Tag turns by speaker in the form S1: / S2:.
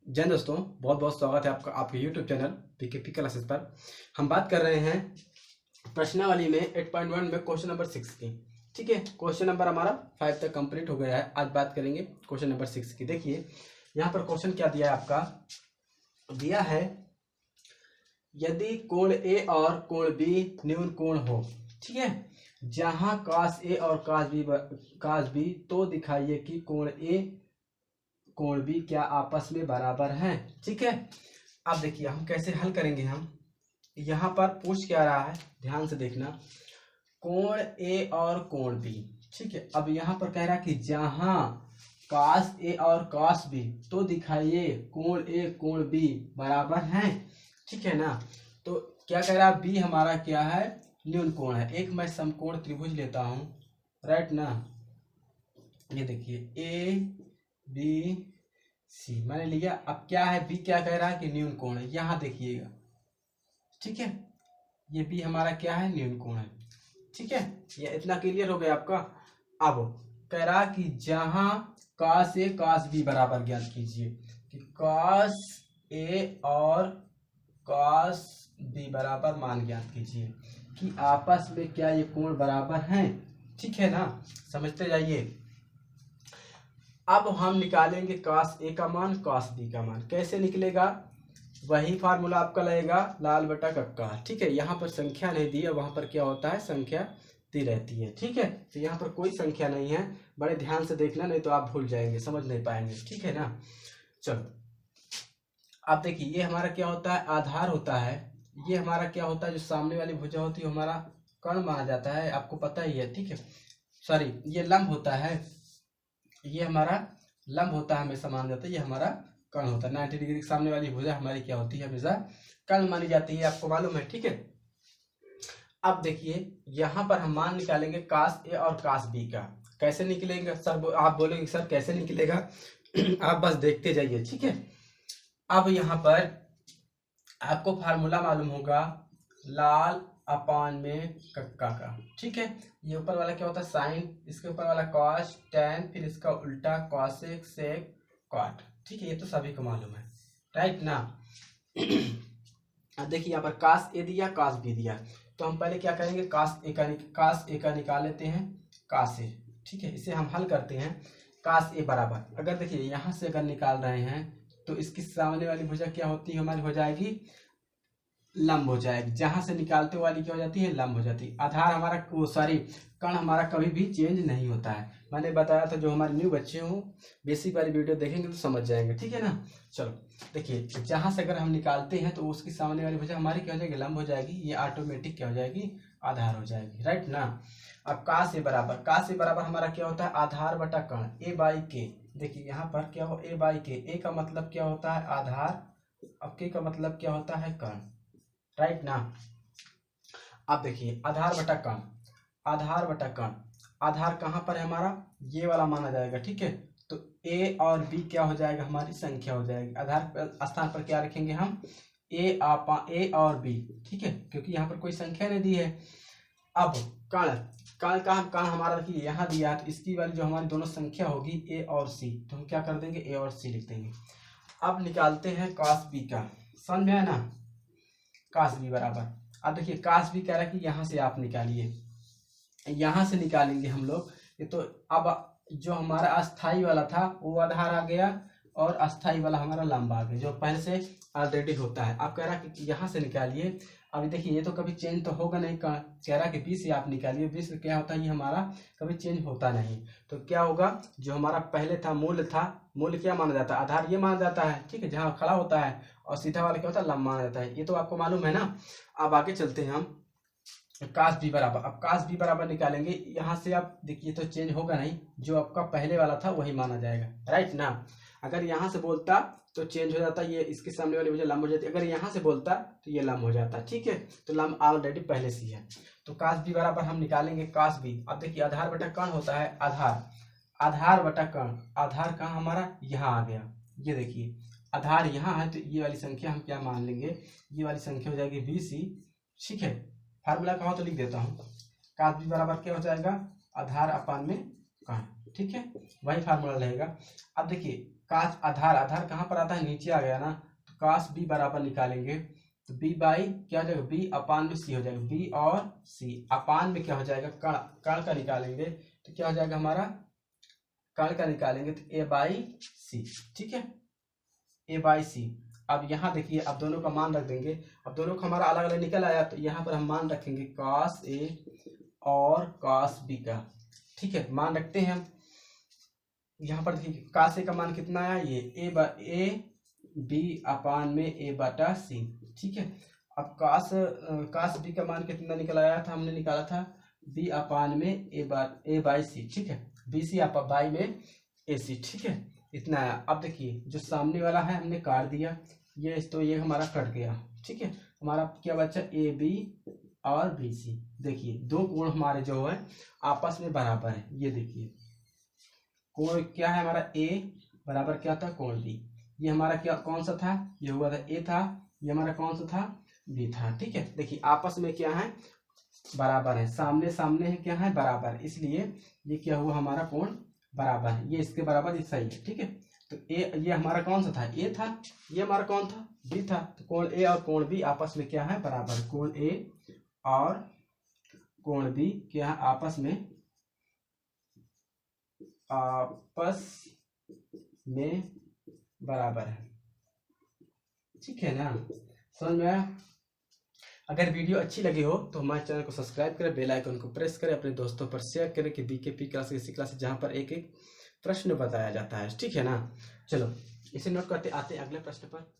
S1: जय दोस्तों, बहुत बहुत स्वागत है आपका आपके YouTube चैनल पीके क्लासेस पर। हम बात कर रहे हैं प्रश्नावली में 8.1 में क्वेश्चन नंबर 6 की। ठीक है, क्वेश्चन नंबर हमारा 5 तक कंप्लीट हो गया है। आज बात करेंगे क्वेश्चन नंबर 6 की। देखिए यहाँ पर क्वेश्चन क्या दिया है, आपका दिया है यदि कोण ए और कोण बी न्यून कोण हो, ठीक है, जहां cos ए और cos बी तो दिखाइए कि कोण ए कोण बी क्या आपस में बराबर हैं। ठीक है, अब देखिए हम कैसे हल करेंगे। हम यहाँ पर पूछ क्या रहा है, ध्यान से देखना, कोण ए और कोण बी। ठीक है, अब यहाँ पर कह रहा है कि जहां cos ए और cos बी तो दिखाइए कोण ए कोण बी बराबर हैं। ठीक है ना, तो क्या कह रहा है, बी हमारा क्या है, न्यून कोण है। एक मैं समकोण त्रिभुज लेता हूं, राइट ना, ये देखिए ए बी सी मैंने लिया। अब क्या है, बी क्या कह रहा है कि न्यून कोण है, यहां देखिएगा। ठीक है, ये बी हमारा क्या है, न्यून कोण है। ठीक है, ये इतना क्लियर हो गया आपका। अब कह रहा कि जहां cos ए cos बी बराबर ज्ञात कीजिए कि cos ए और cos बी बराबर मान ज्ञात कीजिए कि आपस में क्या ये कोण बराबर हैं। ठीक है ना, समझते जाइए। अब हम निकालेंगे cos ए का मान cos बी का मान। कैसे निकलेगा, वही फार्मूला आपका लगेगा लाल बटा कक्का। ठीक है, यहाँ पर संख्या नहीं दी है, वहां पर क्या होता है, संख्या दी रहती है। ठीक है, तो यहाँ पर कोई संख्या नहीं है, बड़े ध्यान से देखना, नहीं तो आप भूल जाएंगे, समझ नहीं पाएंगे। ठीक है ना, चलो अब देखिए ये हमारा क्या होता है, आधार होता है। ये हमारा क्या होता है, जो सामने वाली भुजा होती है हमारा कर्ण माना जाता है, आपको पता ही है। ठीक है, सॉरी ये लंब होता है, ये हमारा लंब होता है, हमेशा माना जाता है। ये हमारा कर्ण होता है। 90 डिग्री के सामने वाली भुजा हमारी क्या होती है, हमेशा कर्ण मानी जाती है, आपको मालूम है। ठीक है, अब देखिए यहाँ पर हम मान निकालेंगे cos ए और cos बी का। कैसे निकलेगा सर, आप बोलेंगे सर कैसे निकलेगा आप बस देखते जाइए। ठीक है, अब यहाँ पर आपको फार्मूला मालूम होगा लाल अपान में कक्का का। ठीक है, ये ऊपर वाला क्या होता है, साइन, इसके ऊपर वाला cos, tan, फिर इसका उल्टा cosec, sec, cot। ठीक है, ये तो सभी को मालूम है, राइट ना। अब देखिए यहाँ पर cos ए दिया cos बी दिया, तो हम पहले क्या करेंगे, cos ए का निकाल लेते हैं cos ए। ठीक है, इसे हम हल करते हैं। cos ए बराबर, अगर देखिए यहाँ से अगर निकाल रहे हैं तो इसकी सामने वाली भुजा क्या होती है, हमारी हो जाएगी लंब हो जाएगी। जहां से निकालते वाली क्या हो जाती है, लंब हो जाती है। आधार हमारा वो सॉरी कर्ण हमारा कभी भी चेंज नहीं होता है। मैंने बताया था, जो हमारे न्यू बच्चे हो बेसिक वाली वीडियो देखेंगे तो समझ जाएंगे। ठीक है ना, चलो देखिए जहां से अगर हम निकालते हैं तो उसकी सामने वाली भुजा हमारी क्या हो जाएगी, लंब हो जाएगी। ये ऑटोमेटिक क्या हो जाएगी, आधार हो जाएगी, राइट ना। अब cos ए बराबर हमारा क्या होता है, आधार बटा कर्ण, ए बाई के। देखिए यहाँ पर क्या हो, ए बाई के, ए का मतलब क्या होता है, आधार, अब के का मतलब क्या होता है, कर्ण, राइट ना। अब देखिए आधार बटा कर्ण, आधार कहाँ पर है हमारा, ये वाला माना जाएगा। ठीक है, तो ए और बी क्या हो जाएगा, हमारी संख्या हो जाएगी। आधार स्थान पर क्या रखेंगे हम, ए और बी। ठीक है, क्योंकि यहाँ पर कोई संख्या नहीं दी है। अब कर्ण हमारा देखिए यहाँ दिया है, तो इसकी वाली जो हमारी दोनों संख्या होगी ए और सी, तो हम क्या कर देंगे, ए और सी लिख देंगे। अब निकालते हैं cos बी का, समझ में आया ना, cos बी बराबर, अब देखिए cos बी कह रहा है कि यहाँ से आप निकालिए, यहाँ से निकालेंगे हम लोग। ये तो अब जो हमारा अस्थाई वाला था वो आधार आ गया और अस्थाई वाला हमारा लंब आ गया, जो पहले से ऑलरेडी होता है। अब कह रहा है कि यहाँ से निकालिए। अभी देखिए ये तो कभी चेंज तो होगा नहीं, कह रहा कि बी से आप निकालिए। बी से क्या होता है, ये हमारा कभी चेंज होता नहीं, तो क्या होगा, जो हमारा पहले था मूल क्या माना जाता है, आधार ये माना जाता है। ठीक है, जहाँ खड़ा होता है, और सीधा वाला क्या होता है, लंब माना जाता है। ये तो आपको मालूम है ना। अब आगे चलते हैं हम, cos बी बराबर, अब cos बी बराबर निकालेंगे। यहाँ से आप देखिए तो चेंज होगा नहीं, जो आपका पहले वाला था वही माना जाएगा, राइट ना। अगर यहाँ से बोलता तो चेंज हो जाता, ये इसके सामने वाली मुझे लंब हो जाती। अगर यहाँ से बोलता तो ये लंब हो जाता। ठीक है, तो लंब ऑलरेडी पहले से ही है, तो cos बी बराबर हम निकालेंगे cos बी। अब देखिए आधार बटा कर्ण होता है, आधार बटा कर्ण, आधार कहाँ हमारा, यहाँ आ गया। ये देखिए आधार यहाँ है, तो ये वाली संख्या हम क्या मान लेंगे, ये वाली संख्या हो जाएगी बी सी। ठीक है, फार्मूला कहा तो लिख देता हूँ, cos बी बराबर क्या हो जाएगा, आधार अपान में कर्ण। ठीक है, वही फार्मूला रहेगा। अब देखिए काश आधार, आधार कहाँ पर आता है, नीचे आ गया ना, तो काश बी बराबर निकालेंगे तो बी बाई क्या हो जाएगा, बी अपान में सी हो जाएगा, बी और सी अपान में क्या हो जाएगा, कण, कण का निकालेंगे तो क्या हो जाएगा हमारा, कण का निकालेंगे तो ए बाई सी, ठीक है, ए बाई सी। अब यहाँ देखिए, अब दोनों का मान रख देंगे, अब दोनों का हमारा अलग अलग निकल आया, तो यहाँ पर हम मान रखेंगे कॉस ए और कॉस बी का, ठीक है, मान रखते हैं हम। यहाँ पर देखिए कॉस ए का मान कितना आया, ये ए बी अपान में ए बटा सी, ठीक है। अब कॉस बी का मान कितना निकल आया था, हमने निकाला था बी अपान में ए बाई सी, ठीक है, बी सी बाई में ए सी, ठीक है, इतना आया। अब देखिए जो सामने वाला है हमने काट दिया, ये तो ये हमारा कट गया, ठीक है, हमारा क्या बचा, ए बी और बी सी। देखिए दो कोण हमारे जो है आपस में बराबर है, ये देखिए कोण क्या है हमारा, ए बराबर क्या था, कोण बी, ये हमारा क्या कौन सा था, ये हुआ था ए था, ये हमारा कौन सा था, बी था, ठीक है। देखिए आपस में क्या है, बराबर है, सामने सामने है, क्या है, बराबर, इसलिए ये क्या हुआ, हमारा कोण बराबर है, ये इसके बराबर, ये सही है, ठीक है। तो ए, ये हमारा कौन सा था, ए था, ये हमारा कौन था, बी था, तो कोण ए और कोण बी आपस में क्या है, बराबर, कोण ए और कोण बी क्या है, आपस में बराबर है, ठीक है ना, समझ में आया। अगर वीडियो अच्छी लगी हो तो हमारे चैनल को सब्सक्राइब करें, बेल आइकन को प्रेस करें, अपने दोस्तों पर शेयर करें कि बीकेपी क्लास इसी क्लास जहाँ पर एक एक प्रश्न बताया जाता है, ठीक है ना। चलो इसे नोट करते आते हैं अगले प्रश्न पर।